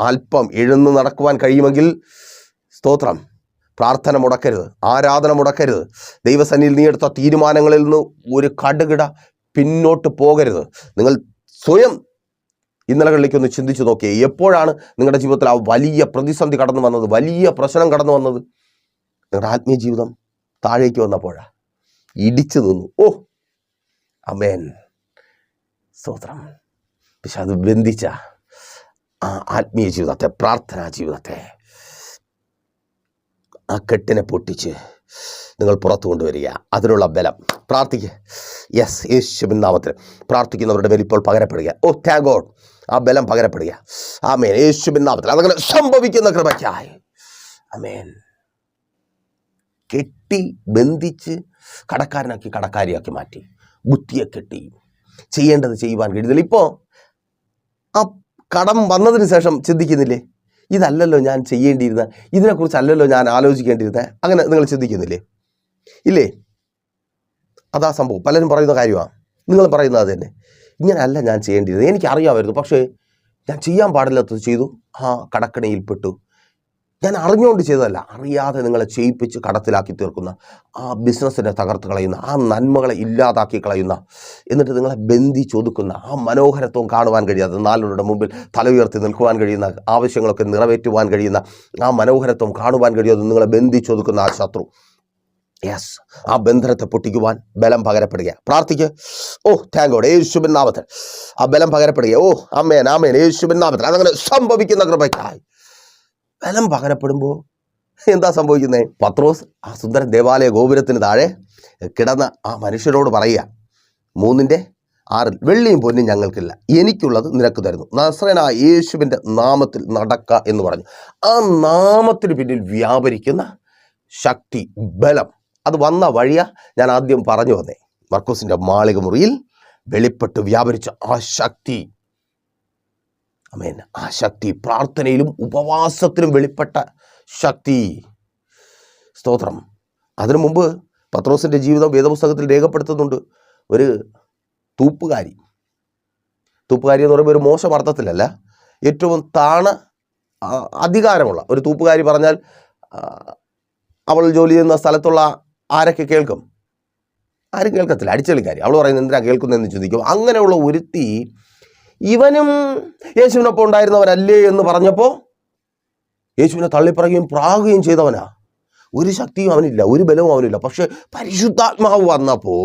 അല്പം എഴുന്നു നടക്കുവാൻ കഴിയുമെങ്കിൽ സ്തോത്രം, പ്രാർത്ഥന മുടക്കരുത്, ആരാധന മുടക്കരുത്. ദൈവസന്നിധിയിൽ നീ എടുത്ത തീരുമാനങ്ങളിൽ നിന്ന് ഒരു കടുകിട പിന്നോട്ട് പോകരുത്. നിങ്ങൾ സ്വയം ഇന്നലകളിലേക്കൊന്ന് ചിന്തിച്ചു നോക്കിയേ, എപ്പോഴാണ് നിങ്ങളുടെ ജീവിതത്തിൽ ആ വലിയ പ്രതിസന്ധി കടന്നു വന്നത്, വലിയ പ്രശ്നം കടന്നു വന്നത്? നിങ്ങളുടെ ആത്മീയ ജീവിതം താഴേക്ക് വന്നപ്പോഴാണ്, ഇടിച്ചു നിന്നു. ആമേൻ, സ്തോത്രം. പക്ഷെ അത് ബന്ധിച്ച ആ ആത്മീയ ജീവിതത്തെ, പ്രാർത്ഥനാ ജീവിതത്തെ, ആ കെട്ടിനെ പൊട്ടിച്ച് നിങ്ങൾ പുറത്തു കൊണ്ടുവരിക. അതിനുള്ള ബലം പ്രാർത്ഥിക്കുക. യെസ്, യേശുവിൻ നാമത്തിൽ പ്രാർത്ഥിക്കുന്നവരുടെ മേൽ ഇപ്പോൾ പകരപ്പെടുക. താങ്ക് ഗോഡ്, ആ ബലം പകരപ്പെടുക. ആമേൻ, യേശുവിൻ നാമത്തിൽ അതങ്ങനെ സംഭവിക്കുന്ന കൃപയ്ക്കായി. ആമേൻ. കെട്ടി ബന്ധിച്ച് കടക്കാരിയാക്കി മാറ്റി, ബുദ്ധിയെ കെട്ടി ചെയ്യേണ്ടത് ചെയ്യുവാൻ കഴിയുന്നില്ല. ഇപ്പോൾ ആ കടം വന്നതിന് ശേഷം ചിന്തിക്കുന്നില്ലേ, ഇതല്ലല്ലോ ഞാൻ ചെയ്യേണ്ടിയിരുന്നത്, ഇതിനെക്കുറിച്ചല്ലല്ലോ ഞാൻ ആലോചിക്കേണ്ടിയിരുന്നത്, അങ്ങനെ നിങ്ങൾ ചിന്തിക്കുന്നില്ലേ? ഇല്ലേ? അതാ സംഭവം. പലരും പറയുന്ന കാര്യമാണ്, നിങ്ങൾ പറയുന്നത് അത് തന്നെ. ഇങ്ങനെയല്ല ഞാൻ ചെയ്യേണ്ടിയിരുന്നത്, എനിക്കറിയാമായിരുന്നു, പക്ഷേ ഞാൻ ചെയ്യാൻ പാടില്ലാത്തത് ചെയ്തു, കടക്കണിയിൽപ്പെട്ടു. ഞാൻ അറിഞ്ഞുകൊണ്ട് ചെയ്തതല്ല, അറിയാതെ നിങ്ങളെ ചെയ്യിപ്പിച്ച് കടത്തിലാക്കി തീർക്കുന്ന, ആ ബിസിനസ്സിനെ തകർത്ത് കളയുന്ന, ആ നന്മകളെ ഇല്ലാതാക്കി കളയുന്ന, എന്നിട്ട് നിങ്ങളെ ബന്ധിച്ചൊതുക്കുന്ന, ആ മനോഹരത്വം കാണുവാൻ കഴിയാതെ നാലുകളുടെ മുമ്പിൽ തല ഉയർത്തി നിൽക്കുവാൻ കഴിയുന്ന, ആവശ്യങ്ങളൊക്കെ നിറവേറ്റുവാൻ കഴിയുന്ന ആ മനോഹരത്വം കാണുവാൻ കഴിയാതെ നിങ്ങളെ ബന്ധിച്ചൊതുക്കുന്ന ആ ശത്രു, യെസ്, ആ ബന്ധനത്തെ പൊട്ടിക്കുവാൻ ബലം പകരപ്പെടുക. പ്രാർത്ഥിക്കുക. താങ്ക് ഗോഡ്, യേശുവിൻ നാമത്തിൽ ആ ബലം പകരപ്പെടുക. ആമേൻ, യേശുവിൻ നാമത്തിൽ അതങ്ങനെ സംഭവിക്കുന്ന കൃപയ്ക്കായി. ബലം പകരപ്പെടുമ്പോൾ എന്താ സംഭവിക്കുന്നത്? പത്രോസ് ആ സുന്ദരൻ ദേവാലയ ഗോപുരത്തിന് താഴെ കിടന്ന ആ മനുഷ്യരോട് പറയുക, 3:6, വെള്ളിയും പൊന്നും ഞങ്ങൾക്കില്ല, എനിക്കുള്ളത് നിനക്ക് തരുന്നു, നസറേയനായ യേശുവിൻ്റെ നാമത്തിൽ നടക്ക എന്ന് പറഞ്ഞു. ആ നാമത്തിന് പിന്നിൽ വ്യാപരിക്കുന്ന ശക്തി, ബലം, അത് വന്ന വഴിയാ ഞാൻ ആദ്യം പറഞ്ഞു വന്നേ. മർക്കോസിൻ്റെ മാളിക മുറിയിൽ വെളിപ്പെട്ട് വ്യാപരിച്ച ആ ശക്തി. ആമേൻ. ആ ശക്തി പ്രാർത്ഥനയിലും ഉപവാസത്തിലും വെളിപ്പെട്ട ശക്തി. സ്തോത്രം. അതിനു മുമ്പ് പത്രോസിൻ്റെ ജീവിതം വേദപുസ്തകത്തിൽ രേഖപ്പെടുത്തുന്നുണ്ട്. ഒരു തൂപ്പുകാരി എന്ന് പറയുമ്പോൾ ഒരു മോശം അർത്ഥത്തിലല്ല, ഏറ്റവും അധികാരമുള്ള ഒരു തൂപ്പുകാരി പറഞ്ഞാൽ അവൾ ജോലി ചെയ്യുന്ന സ്ഥലത്തുള്ള ആരൊക്കെ കേൾക്കും? ആരും കേൾക്കത്തില്ല. അടിച്ചളിക്കാരി. അവൾ പറയുന്നത് എന്തിനാ കേൾക്കുന്നതെന്ന് ചിന്തിക്കും. അങ്ങനെയുള്ള ഒരുത്തി ഇവനും യേശുവിനൊപ്പം ഉണ്ടായിരുന്നവരല്ലേ എന്ന് പറഞ്ഞപ്പോൾ യേശുവിനെ തള്ളിപ്പറയുകയും പ്രാകുകയും ചെയ്തവനാ. ഒരു ശക്തിയും അവനില്ല, ഒരു ബലവും അവനില്ല. പക്ഷെ പരിശുദ്ധാത്മാവ് വന്നപ്പോൾ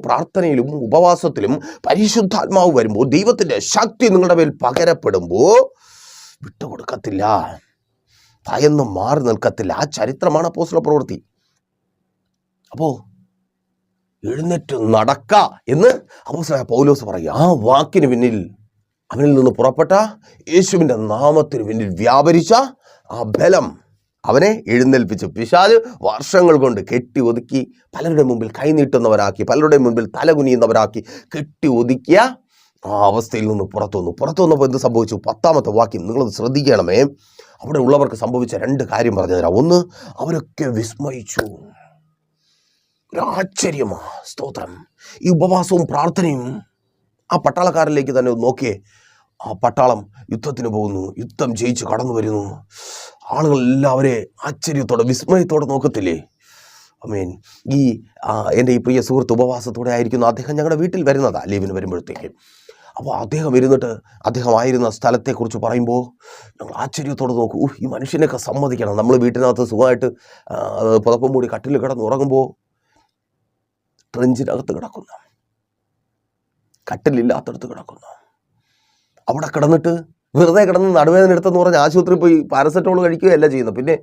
പ്രാർത്ഥനയിലും ഉപവാസത്തിലും പരിശുദ്ധാത്മാവ് വരുമ്പോൾ, ദൈവത്തിൻ്റെ ശക്തി നിങ്ങളുടെ മേൽ പകരപ്പെടുമ്പോൾ വിട്ടുകൊടുക്കത്തില്ല, ഭയന്നും മാറി നിൽക്കത്തില്ല. ആ ചരിത്രമാണ് അപ്പോസ്തല പ്രവൃത്തി. അപ്പോൾ എഴുന്നേറ്റ് നടക്ക എന്ന് അപ്പോസ്തലനായ പൗലോസ് പറയുക. ആ വാക്കിന് പിന്നിൽ, അവനിൽ നിന്ന് പുറപ്പെട്ട യേശുവിൻ്റെ നാമത്തിന് പിന്നിൽ വ്യാപരിച്ച ആ ബലം അവനെ എഴുന്നേൽപ്പിച്ചു. പിശാച് വർഷങ്ങൾ കൊണ്ട് കെട്ടി ഒതുക്കി പലരുടെ മുമ്പിൽ കൈനീട്ടുന്നവരാക്കി, പലരുടെ മുമ്പിൽ തലകുനിയുന്നവരാക്കി കെട്ടി ഒതുക്കിയ ആ അവസ്ഥയിൽ നിന്ന് പുറത്തു വന്നപ്പോൾ എന്ത് സംഭവിച്ചു? 10ാമത്തെ വാക്യം നിങ്ങളത് ശ്രദ്ധിക്കണമേ. അവിടെ ഉള്ളവർക്ക് സംഭവിച്ച 2 കാര്യം പറഞ്ഞു തരാം. ഒന്ന്, അവരൊക്കെ വിസ്മയിച്ചു. ഒരാശ്ചര്യമാ. സ്തോത്രം. ഈ ഉപവാസവും പ്രാർത്ഥനയും ആ പട്ടാളക്കാരിലേക്ക് തന്നെ നോക്കിയേ. ആ പട്ടാളം യുദ്ധത്തിന് പോകുന്നു, യുദ്ധം ജയിച്ച് കടന്നു വരുന്നു. ആളുകളെല്ലാവരെ ആശ്ചര്യത്തോടെ വിസ്മയത്തോടെ നോക്കത്തില്ലേ? ആമേൻ. എൻ്റെ ഈ പ്രിയ സുഹൃത്ത് ഉപവാസത്തോടെ ആയിരിക്കുന്നു. അദ്ദേഹം ഞങ്ങളുടെ വീട്ടിൽ വരുന്നതാണ് ലീവിന് വരുമ്പോഴത്തേക്കും. അപ്പോൾ അദ്ദേഹം ഇരുന്നിട്ട് അദ്ദേഹമായിരുന്ന സ്ഥലത്തെക്കുറിച്ച് പറയുമ്പോൾ ഞങ്ങൾ ആശ്ചര്യത്തോടെ നോക്കൂ. ഈ മനുഷ്യനൊക്കെ സമ്മതിക്കണം. നമ്മൾ വീട്ടിനകത്ത് സുഖമായിട്ട് പുതപ്പം മൂടി കട്ടിൽ കിടന്ന് ഉറങ്ങുമ്പോൾ ട്രെഞ്ചിനകത്ത് കിടക്കുന്നു, കട്ടിലില്ലാത്തടത്ത് കിടക്കുന്നു. അവിടെ കിടന്നിട്ട് വെറുതെ കിടന്ന് നടുവേദന എടുത്തെന്ന് പറഞ്ഞ് ആശുപത്രിയിൽ പോയി പാരസെറ്റമോൾ കഴിക്കുകയല്ല ചെയ്യുന്നത്. പിന്നെ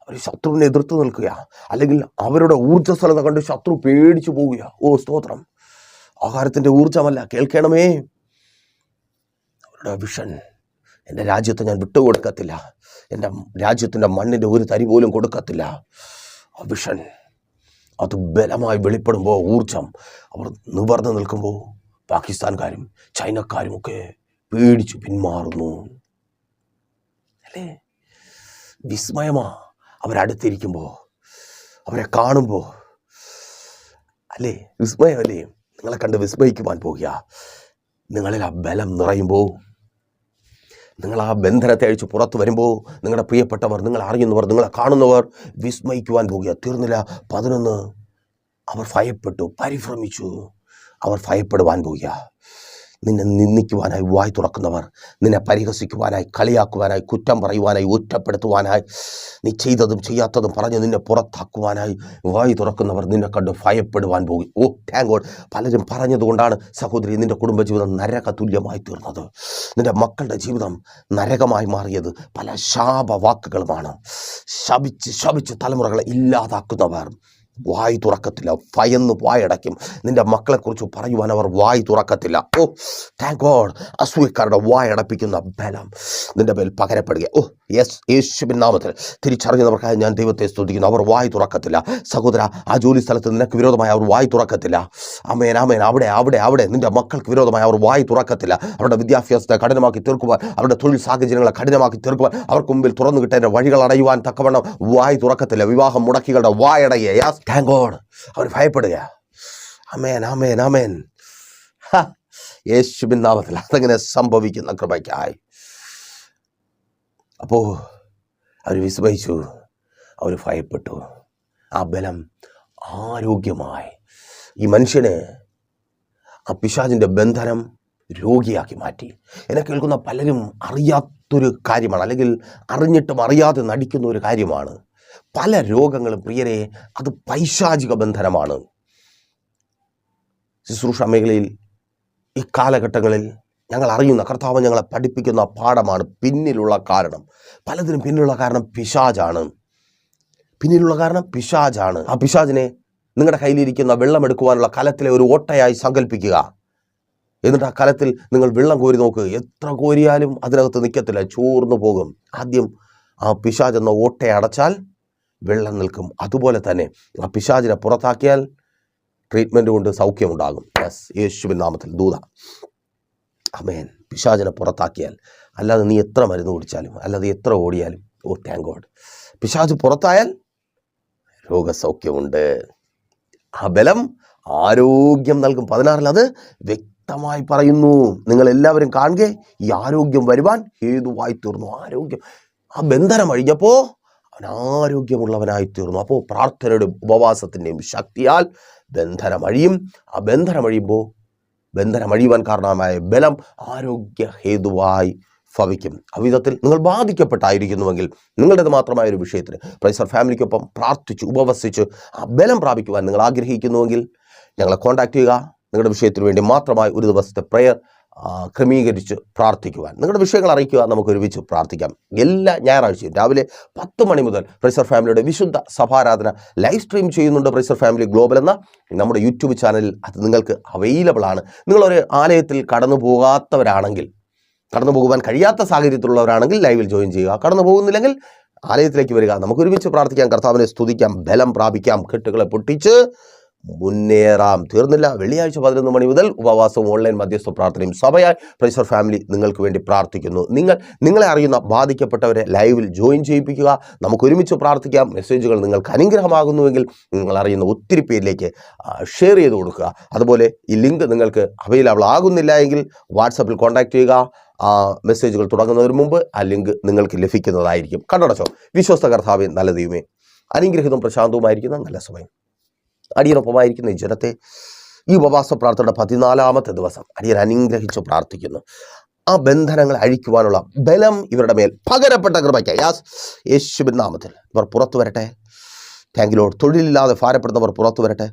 അവർ ശത്രുവിനെ എതിർത്ത് നിൽക്കുക, അല്ലെങ്കിൽ അവരുടെ ഊർജ്ജസ്വലത കണ്ട് ശത്രു പേടിച്ചു പോവുക. ഓ സ്തോത്രം! ആഹാരത്തിൻ്റെ ഊർജ്ജമല്ല, കേൾക്കണമേ, അവരുടെ വിഷൻ, എൻ്റെ രാജ്യത്തെ ഞാൻ വിട്ടുകൊടുക്കത്തില്ല, എൻ്റെ രാജ്യത്തിൻ്റെ മണ്ണിൻ്റെ ഒരു തരി പോലും കൊടുക്കത്തില്ല. ആ വിഷൻ അത് ബലമായി വെളിപ്പെടുമ്പോൾ, ഊർജം അവർ നിവർന്ന് നിൽക്കുമ്പോൾ പാകിസ്ഥാൻകാരും ചൈനക്കാരുമൊക്കെ പേടിച്ചു പിന്മാറുന്നു. അല്ലേ? വിസ്മയമാ അവരടുത്തിരിക്കുമ്പോൾ, അവരെ കാണുമ്പോൾ. അല്ലേ? വിസ്മയമല്ലേ? നിങ്ങളെ കണ്ട് വിസ്മയിക്കുവാൻ പോകുക. നിങ്ങളിൽ ആ ബലം നിറയുമ്പോൾ, നിങ്ങൾ ആ ബന്ധനത്തെ അഴിച്ച് പുറത്തു വരുമ്പോൾ, നിങ്ങളുടെ പ്രിയപ്പെട്ടവർ, നിങ്ങൾ അറിയുന്നവർ, നിങ്ങളെ കാണുന്നവർ വിസ്മയിക്കുവാൻ പോകുക. തീർന്നില്ല. 11 അവർ ഭയപ്പെട്ടു, പരിഭ്രമിച്ചു. അവർ ഭയപ്പെടുവാൻ പോകുക. നിന്നെ നിന്ദിക്കുവാനായി വായി തുറക്കുന്നവർ, നിന്നെ പരിഹസിക്കുവാനായി, കളിയാക്കുവാനായി, കുറ്റം പറയുവാനായി, ഒറ്റപ്പെടുത്തുവാനായി, നീ ചെയ്തതും ചെയ്യാത്തതും പറഞ്ഞ് നിന്നെ പുറത്താക്കുവാനായി വായി തുറക്കുന്നവർ നിന്നെ കണ്ട് ഭയപ്പെടുവാൻ പോകും. ഓ താങ്ക് ഗോഡ്! പലരും പറഞ്ഞതുകൊണ്ടാണ് സഹോദരി നിൻ്റെ കുടുംബജീവിതം നരക തുല്യമായി തീർന്നത്. നിൻ്റെ മക്കളുടെ ജീവിതം നരകമായി മാറിയത് പല ശാപവാക്കുകളുമാണ്. ശപിച്ച് തലമുറകളെ ഇല്ലാതാക്കുന്നവർ വായി തുറക്കത്തില്ല, ഭയന്ന് വായടയ്ക്കും. നിൻ്റെ മക്കളെക്കുറിച്ച് പറയുവാൻ അവർ വായി തുറക്കത്തില്ല. ഓ താങ്ക് ഗോഡ്! അസൂയക്കാരുടെ വായടപ്പിക്കുന്ന ബലം നിൻ്റെ മേൽ പകരപ്പെടുക. ഓ യെസ്, യേശുവിൻ നാമത്തിൽ തിരിച്ചറിഞ്ഞവർക്കായി ഞാൻ ദൈവത്തെ സ്തുതിക്കുന്നു. അവർ വായി തുറക്കത്തില്ല. സഹോദര, ആ ജോലി സ്ഥലത്ത് നിനക്ക് വിരോധമായി അവർ വായി തുറക്കത്തില്ല. ആമേൻ, ആമേൻ. അവിടെ നിൻ്റെ മക്കൾക്ക് വിരോധമായി അവർ വായി തുറക്കത്തില്ല. അവരുടെ വിദ്യാഭ്യാസത്തെ കഠിനമാക്കി തീർക്കുവാൻ, അവരുടെ തൊഴിൽ സാഹചര്യങ്ങളെ കഠിനമാക്കി തീർക്കുവാൻ, അവർക്ക് മുമ്പിൽ തുറന്നു കിട്ടേണ്ട വഴികൾ അടയുവാൻ തക്കവണ്ണം വായി തുറക്കത്തില്ല. വിവാഹം മുടക്കികളുടെ വായടയെ. Yes, thank God! അവർ ഭയപ്പെടുക. ആമേൻ, ആമേൻ, ആമേൻ. യേശുവിൻ നാമത്തിൽ അതങ്ങനെ സംഭവിക്കുന്ന കൃപയ്ക്കായി. അപ്പോൾ അവർ വിസ്മയിച്ചു, അവർ ഭയപ്പെട്ടു. ആ ബലം ആരോഗ്യമായി ഈ മനുഷ്യനെ, ആ പിശാചിൻ്റെ ബന്ധനം രോഗിയാക്കി മാറ്റി. എന്നെ കേൾക്കുന്ന പലരും അറിയാത്തൊരു കാര്യമാണ്, അല്ലെങ്കിൽ അറിഞ്ഞിട്ടും അറിയാതെ നടിക്കുന്ന ഒരു കാര്യമാണ്. പല രോഗങ്ങളും പ്രിയരെ, അത് പൈശാചിക ബന്ധനമാണ്. ശുശ്രൂഷ മേഖലയിൽ ഈ കാലഘട്ടങ്ങളിൽ ഞങ്ങൾ അറിയുന്ന, കർത്താവ് ഞങ്ങളെ പഠിപ്പിക്കുന്ന പാഠമാണ് പിന്നിലുള്ള കാരണം. പലതിനും പിന്നിലുള്ള കാരണം പിശാചാണ്. ആ പിശാചിനെ നിങ്ങളുടെ കയ്യിലിരിക്കുന്ന വെള്ളമെടുക്കുവാനുള്ള കലത്തിലെ ഒരു ഓട്ടയായി സങ്കല്പിക്കുക. എന്നിട്ട് ആ കലത്തിൽ നിങ്ങൾ വെള്ളം കോരി നോക്കുക. എത്ര കോരിയാലും അതിനകത്ത് നിൽക്കത്തില്ല, ചോർന്നു പോകും. ആദ്യം ആ പിശാച് എന്ന ഓട്ടയടച്ചാൽ വെള്ളം നിൽക്കും. അതുപോലെ തന്നെ ആ പിശാചിനെ പുറത്താക്കിയാൽ ട്രീറ്റ്മെൻറ്റ് കൊണ്ട് സൗഖ്യമുണ്ടാകും. യെസ്, യേശുവിൻ നാമത്തിൽ ദൂത. ആമേൻ. പിശാചിനെ പുറത്താക്കിയാൽ, അല്ലാതെ നീ എത്ര മരുന്ന് കുടിച്ചാലും, അല്ലാതെ എത്ര ഓടിയാലും, ഓ താങ്ക് ഗോഡ്, പിശാച് പുറത്തായാൽ രോഗസൗഖ്യമുണ്ട്. ആ ബലം ആരോഗ്യം നൽകും. 16 അത് വ്യക്തമായി പറയുന്നു. നിങ്ങളെല്ലാവരും കാണുക, ഈ ആരോഗ്യം വരുവാൻ ഹേതുവായി തീർന്നു. ആരോഗ്യം, ആ ബന്ധനം അഴിഞ്ഞപ്പോൾ അവൻ ആരോഗ്യമുള്ളവനായി തീർന്നു. അപ്പോൾ പ്രാർത്ഥനയുടെ ഉപവാസത്തിൻ്റെയും ശക്തിയാൽ ബന്ധനമഴിയും. ആ ബന്ധനമഴിയുമ്പോൾ ബന്ധനമഴിയുവാൻ കാരണമായ ബലം ആരോഗ്യ ഹേതുവായി ഭവിക്കും. അവിധത്തിൽ നിങ്ങൾ ബാധിക്കപ്പെട്ടായിരിക്കുന്നുവെങ്കിൽ, നിങ്ങളുടേത് മാത്രമായ ഒരു വിഷയത്തിന് പ്രൈസർ ഫാമിലിക്കൊപ്പം പ്രാർത്ഥിച്ച് ഉപവസിച്ച് ആ ബലം പ്രാപിക്കുവാൻ നിങ്ങൾ ആഗ്രഹിക്കുന്നുവെങ്കിൽ ഞങ്ങളെ കോൺടാക്ട് ചെയ്യുക. നിങ്ങളുടെ വിഷയത്തിന് വേണ്ടി മാത്രമായി ഒരു ദിവസത്തെ പ്രെയർ ക്രമീകരിച്ച് പ്രാർത്ഥിക്കുവാൻ, നിങ്ങളുടെ വിഷയങ്ങൾ അറിയിക്കുക. നമുക്ക് ഒരുമിച്ച് പ്രാർത്ഥിക്കാം. എല്ലാ ഞായറാഴ്ചയും രാവിലെ 10 മണി മുതൽ പ്രൈസർ ഫാമിലിയുടെ വിശുദ്ധ സഭാരാധന ലൈവ് സ്ട്രീം ചെയ്യുന്നുണ്ട്. പ്രൈസർ ഫാമിലി ഗ്ലോബൽ എന്ന നമ്മുടെ യൂട്യൂബ് ചാനലിൽ അത് നിങ്ങൾക്ക് അവൈലബിൾ ആണ്. നിങ്ങളൊരു ആലയത്തിൽ കടന്നു പോകുവാൻ കഴിയാത്ത സാഹചര്യത്തിലുള്ളവരാണെങ്കിൽ ലൈവിൽ ജോയിൻ ചെയ്യുക. കടന്നു പോകുന്നില്ലെങ്കിൽ ആലയത്തിലേക്ക് വരിക. നമുക്ക് ഒരുമിച്ച് പ്രാർത്ഥിക്കാം, കർത്താവിനെ സ്തുതിക്കാം, ബലം പ്രാപിക്കാം, കെട്ടുകളെ പൊട്ടിച്ച് മുന്നേറാം. തീർന്നില്ല. വെള്ളിയാഴ്ച 11 മണി മുതൽ ഉപവാസവും ഓൺലൈൻ മധ്യസ്ഥ പ്രാർത്ഥനയും സഭയായി പ്രൈസർ ഫാമിലി നിങ്ങൾക്ക് വേണ്ടി പ്രാർത്ഥിക്കുന്നു. നിങ്ങളെ അറിയുന്ന ബാധിക്കപ്പെട്ടവരെ ലൈവിൽ ജോയിൻ ചെയ്യിപ്പിക്കുക. നമുക്ക് ഒരുമിച്ച് പ്രാർത്ഥിക്കാം. മെസ്സേജുകൾ നിങ്ങൾക്ക് അനുഗ്രഹമാകുന്നുവെങ്കിൽ നിങ്ങൾ അറിയുന്ന ഒത്തിരി പേരിലേക്ക് ഷെയർ ചെയ്ത് കൊടുക്കുക. അതുപോലെ ഈ ലിങ്ക് നിങ്ങൾക്ക് അവൈലബിൾ ആകുന്നില്ല എങ്കിൽ വാട്സപ്പിൽ കോൺടാക്ട് ചെയ്യുക. മെസ്സേജുകൾ തുടങ്ങുന്നതിന് മുമ്പ് ആ ലിങ്ക് നിങ്ങൾക്ക് ലഭിക്കുന്നതായിരിക്കും. കണ്ണടച്ചോ. വിശ്വസ്ത കർത്താവേ, നല്ല ദൈവമേ, അനുഗ്രഹിതവും പ്രശാന്തവുമായിരിക്കുന്ന നല്ല സമയം അടിയനൊപ്പമായിരിക്കുന്ന ഈ ജനത്തെ ഈ ഉപവാസ പ്രാർത്ഥനയുടെ 14ാമത്തെ ദിവസം അടിയൻ അനുഗ്രഹിച്ച് പ്രാർത്ഥിക്കുന്നു. ആ ബന്ധനങ്ങൾ അഴിക്കുവാനുള്ള ബലം ഇവരുടെ മേൽ പകരപ്പെട്ട കൃപയ്ക്ക് യേശുവിൻ നാമത്തിൽ ഇവർ പുറത്തു വരട്ടെ. Thank you Lord. തൊഴിലില്ലാതെ ഭാരപ്പെടുന്നവർ പുറത്തു വരട്ടെ.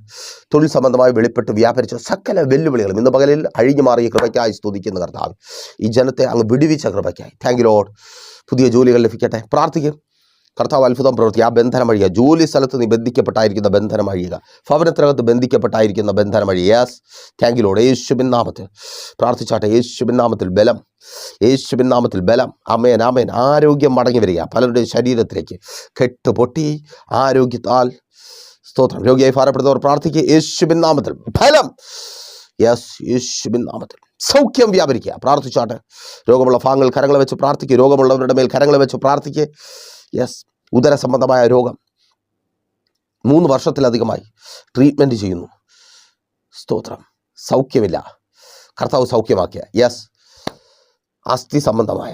തൊഴിൽ സംബന്ധമായി വെളിപ്പെട്ട് വ്യാപരിച്ച സകല വെല്ലുവിളികളും ഇന്ന് പകലിൽ അഴിഞ്ഞു മാറിയ കൃപയ്ക്കായി സ്തുതിക്കുന്ന കർത്താവ്, ഈ ജനത്തെ അങ്ങ് വിടുവിച്ച കൃപയ്ക്കായി താങ്ക് യു ലോർഡ്. പുതിയ ജോലികൾ ലഭിക്കട്ടെ. പ്രാർത്ഥിക്കും. കർത്താവ് അത്ഭുതം പ്രവർത്തിക്കുക. ആ ബന്ധനം അഴിയുക. ജോലി സ്ഥലത്ത് നീ ബന്ധിക്കപ്പെട്ടായിരിക്കുന്ന ബന്ധനം അഴിയുക. ഭവനത്തിനകത്ത് ബന്ധിക്കപ്പെട്ടായിരിക്കുന്ന ബന്ധനം അഴിയുക. Yes, thank you Lord. യേശുവിൻ നാമത്തിൽ പ്രാർത്ഥിച്ചാട്ടെ. യേശുവിൻ നാമത്തിൽ ബലം, യേശുവിൻ നാമത്തിൽ ബലം. ആമേൻ, ആമേൻ. ആരോഗ്യം മടങ്ങി വരിക പലരുടെയും ശരീരത്തിലേക്ക്. കെട്ടുപൊട്ടി ആരോഗ്യത്താൽ സ്തോത്രം. രോഗിയായി ഭാരപ്പെടുന്നവർ പ്രാർത്ഥിക്കുക. യേശുവിൻ നാമത്തിൽ ബലം. യെസ്, യേശുവിൻ നാമത്തിൽ സൗഖ്യം വ്യാപരിക്കുക. പ്രാർത്ഥിച്ചാട്ടെ. രോഗമുള്ള ഭാഗങ്ങൾ കരങ്ങളെ വെച്ച് പ്രാർത്ഥിക്കുക. രോഗമുള്ളവരുടെ മേൽ കരങ്ങളെ വെച്ച് പ്രാർത്ഥിക്കുക. യെസ്, ഉദര സംബന്ധമായ രോഗം 3 വർഷത്തിലധികമായി ട്രീറ്റ്മെൻറ്റ് ചെയ്യുന്നു. സ്തോത്രം. സൗഖ്യമില്ല. കർത്താവ് സൗഖ്യമാക്കിയ. യെസ്, അസ്ഥി സംബന്ധമായ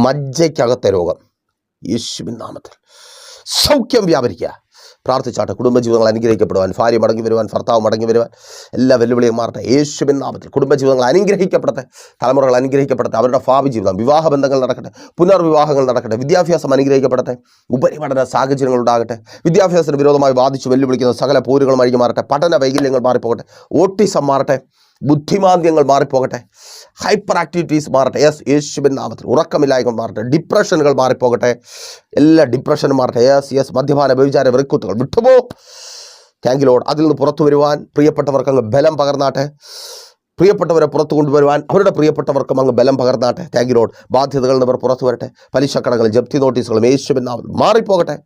മജ്ജയ്ക്കകത്തെ രോഗം യേശുവിൻ നാമത്തിൽ സൗഖ്യം വ്യാപരിക്കുക. പ്രാർത്ഥിച്ചാട്ടെ. കുടുംബജീവിതങ്ങൾ അനുഗ്രഹിക്കപ്പെടുവാൻ, ഭാര്യ മടങ്ങി വരുവാൻ, ഭർത്താവ് മടങ്ങി വരുവാൻ, എല്ലാ വെല്ലുവിളിയും മാറട്ടെ യേശുവിൻ നാമത്തിൽ. കുടുംബജീവിതങ്ങൾ അനുഗ്രഹിക്കപ്പെടട്ടെ. തലമുറകൾ അനുഗ്രഹിക്കപ്പെടട്ടെ. അവരുടെ ഭാവി ജീവിതം, വിവാഹ ബന്ധങ്ങൾ നടക്കട്ടെ, പുനർവിവാഹങ്ങൾ നടക്കട്ടെ. വിദ്യാഭ്യാസം അനുഗ്രഹിക്കപ്പെടട്ടെ. ഉപരിപഠന സാഹചര്യങ്ങൾ ഉണ്ടാകട്ടെ. വിദ്യാഭ്യാസത്തിന് വിരോധമായി വാദിച്ച് വെല്ലുവിളിക്കുന്ന സകല പോരുകൾ അഴിഞ്ഞു മാറട്ടെ. പഠന വൈകല്യങ്ങൾ മാറിപ്പോകട്ടെ. ഓട്ടിസം മാറട്ടെ. ബുദ്ധിമാന്ദ്യങ്ങൾ മാറിപ്പോകട്ടെ. ഹൈപ്പർ ആക്ടിവിറ്റീസ് മാറട്ടെ. യെസ്, യേശുവിൻ നാമത്തിൽ. ഉറക്കമില്ലായ്മകൾ മാറട്ടെ. ഡിപ്രഷനുകൾ മാറിപ്പോകട്ടെ. എല്ലാ ഡിപ്രഷനും മാറട്ടെ. Yes, yes. മദ്യപാന വ്യഭിചാര വെറുക്കുത്തുകൾ വിട്ടുപോ. Thank you Lord. അതിൽ നിന്ന് പുറത്തു വരുവാൻ പ്രിയപ്പെട്ടവർക്ക് അങ്ങ് ബലം പകർന്നാട്ടെ. പ്രിയപ്പെട്ടവരെ പുറത്തു കൊണ്ടുവരുവാൻ അവരുടെ പ്രിയപ്പെട്ടവർക്കും അങ്ങ് ബലം പകർന്നാട്ടെ. Thank you Lord. ബാധ്യതകളിൽ നിന്ന് പുറത്തു വരട്ടെ. പലിശക്കടകൾ, ജപ്തി നോട്ടീസുകളും യേശുവിൻ നാമത്തിൽ മാറിപ്പോകട്ടെ.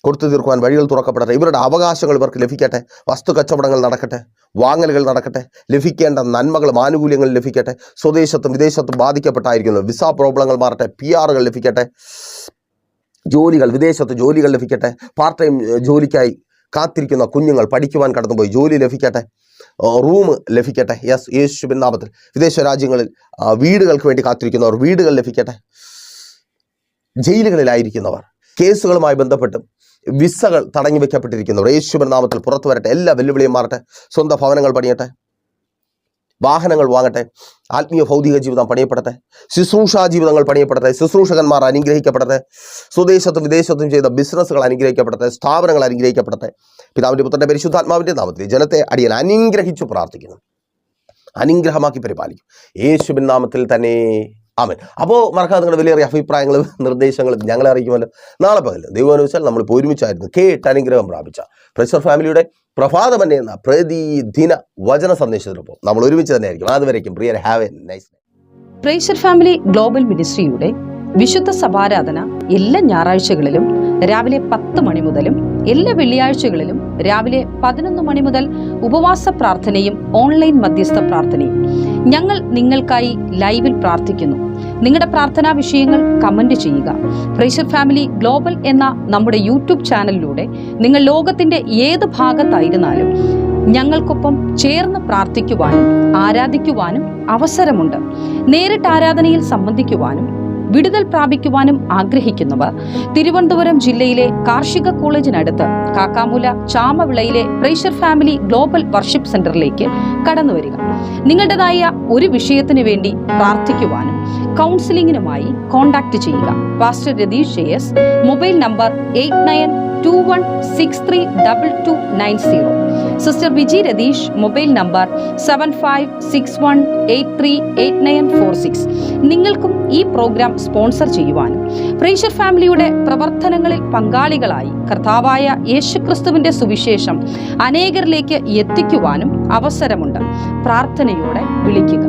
കൊടുത്തു തീർക്കുവാൻ വഴികൾ തുറക്കപ്പെടട്ടെ. ഇവരുടെ അവകാശങ്ങൾ ഇവർക്ക് ലഭിക്കട്ടെ. വസ്തു കച്ചവടങ്ങൾ നടക്കട്ടെ. വാങ്ങലുകൾ നടക്കട്ടെ. ലഭിക്കേണ്ട നന്മകളും ആനുകൂല്യങ്ങളും ലഭിക്കട്ടെ. സ്വദേശത്തും വിദേശത്തും ബാധിക്കപ്പെട്ടായിരിക്കുന്നു വിസ പ്രോബ്ലങ്ങൾ മാറട്ടെ. PR ലഭിക്കട്ടെ. ജോലികൾ, വിദേശത്ത് ജോലികൾ ലഭിക്കട്ടെ. പാർട്ട് ടൈം ജോലിക്കായി കാത്തിരിക്കുന്ന കുഞ്ഞുങ്ങൾ പഠിക്കുവാൻ കടന്നുപോയി ജോലി ലഭിക്കട്ടെ. റൂം ലഭിക്കട്ടെ. യെസ്, യേശുവിൻ നാമത്തിൽ. വിദേശ രാജ്യങ്ങളിൽ വീടുകൾക്ക് വേണ്ടി കാത്തിരിക്കുന്നവർ വീടുകൾ ലഭിക്കട്ടെ. ജയിലുകളിലായിരിക്കുന്നവർ, കേസുകളുമായി ബന്ധപ്പെട്ടും വിസകൾ തടഞ്ഞു വെക്കപ്പെട്ടിരിക്കുന്നവർ യേശുവിൻ നാമത്തിൽ പുറത്തു വരട്ടെ. എല്ലാ വെല്ലുവിളിയും മാറട്ടെ. സ്വന്തം ഭവനങ്ങൾ പണിയട്ടെ. വാഹനങ്ങൾ വാങ്ങട്ടെ. ആത്മീയ ഭൗതിക ജീവിതം പണിയപ്പെടട്ടെ. ശുശ്രൂഷാ ജീവിതങ്ങൾ പണിയപ്പെടട്ടെ. ശുശ്രൂഷകന്മാർ അനുഗ്രഹിക്കപ്പെടട്ടെ. സ്വദേശത്തും വിദേശത്തും ചെയ്ത ബിസിനസ്സുകൾ അനുഗ്രഹിക്കപ്പെടട്ടെ. സ്ഥാപനങ്ങൾ അനുഗ്രഹിക്കപ്പെടട്ടെ. പിതാവിൻ്റെ പുത്രൻ്റെ പരിശുദ്ധാത്മാവിൻ്റെ നാമത്തിൽ ജനത്തെ അടിയൻ അനുഗ്രഹിച്ചു പ്രാർത്ഥിക്കുന്നു. അനുഗ്രഹമാക്കി പരിപാലിക്കും യേശുവിൻ നാമത്തിൽ തന്നെ. ആമേൻ. അപ്പോൾ മറക്കാതെ നിങ്ങളുടെ വിലയേറിയ അഭിപ്രായങ്ങളും നിർദ്ദേശങ്ങളും ഞങ്ങളെ അറിയിക്കുമല്ലോ. നാളെ പകൽ ദൈവാനുവദിച്ചാൽ നമ്മളിപ്പോൾ ഒരുമിച്ചായിരുന്നു കേട്ട് അനുഗ്രഹം പ്രാപിച്ച പ്രൈസർ ഫാമിലിയുടെ പ്രഭാതം തന്നെ എന്ന പ്രതിദിന വചന സന്ദേശത്തിനൊപ്പം നമ്മൾ ഒരുമിച്ച് തന്നെ ആയിരിക്കും. അതുവരേക്കും പ്രിയരെ, have a nice day. Praiser family global മിനിസ്ട്രിയുടെ വിശുദ്ധ സഭാരാധന എല്ലാ ഞായറാഴ്ചകളിലും രാവിലെ 10 മണി മുതലും എല്ലാ വെള്ളിയാഴ്ചകളിലും രാവിലെ 11 മണി മുതൽ ഉപവാസ പ്രാർത്ഥനയും ഓൺലൈൻ മധ്യസ്ഥ പ്രാർത്ഥനയും. ഞങ്ങൾ നിങ്ങൾക്കായി ലൈവിൽ പ്രാർത്ഥിക്കുന്നു. നിങ്ങളുടെ പ്രാർത്ഥനാ വിഷയങ്ങൾ കമന്റ് ചെയ്യുക. പ്രൈസർ ഫാമിലി ഗ്ലോബൽ എന്ന നമ്മുടെ യൂട്യൂബ് ചാനലിലൂടെ നിങ്ങൾ ലോകത്തിന്റെ ഏത് ഭാഗത്തായിരുന്നാലും ഞങ്ങൾക്കൊപ്പം ചേർന്ന് പ്രാർത്ഥിക്കുവാനും ആരാധിക്കുവാനും അവസരമുണ്ട്. നേരിട്ട് ആരാധനയിൽ സംബന്ധിക്കുവാനും വിടുതൽ പ്രാപിക്കുവാനും ആഗ്രഹിക്കുന്നവർ തിരുവനന്തപുരം ജില്ലയിലെ കാർഷിക കോളേജിനടുത്ത് കാക്കാമൂല ചാമവിളയിലെ പ്രൈസർ ഫാമിലി ഗ്ലോബൽ വർഷിപ്പ് സെന്ററിലേക്ക് കടന്നു വരിക. നിങ്ങളുടേതായ ഒരു വിഷയത്തിന് വേണ്ടി പ്രാർത്ഥിക്കുവാനും കൗൺസിലിംഗിനുമായി കോൺടാക്ട് ചെയ്യുക. Pastor Ratheesh JS, mobile number 8921632290. Sister Viji Ratheesh, mobile number 7561838946. നിങ്ങൾക്കും ഈ പ്രോഗ്രാം സ്പോൺസർ ചെയ്യുവാനും പ്രൈസർ ഫാമിലിയുടെ പ്രവർത്തനങ്ങളിൽ പങ്കാളികളായി കർത്താവായ യേശുക്രിസ്തുവിന്റെ സുവിശേഷം അനേകരിലേക്ക് എത്തിക്കുവാനും അവസരമുണ്ട്. പ്രാർത്ഥനയോടെ വിളിക്കുക.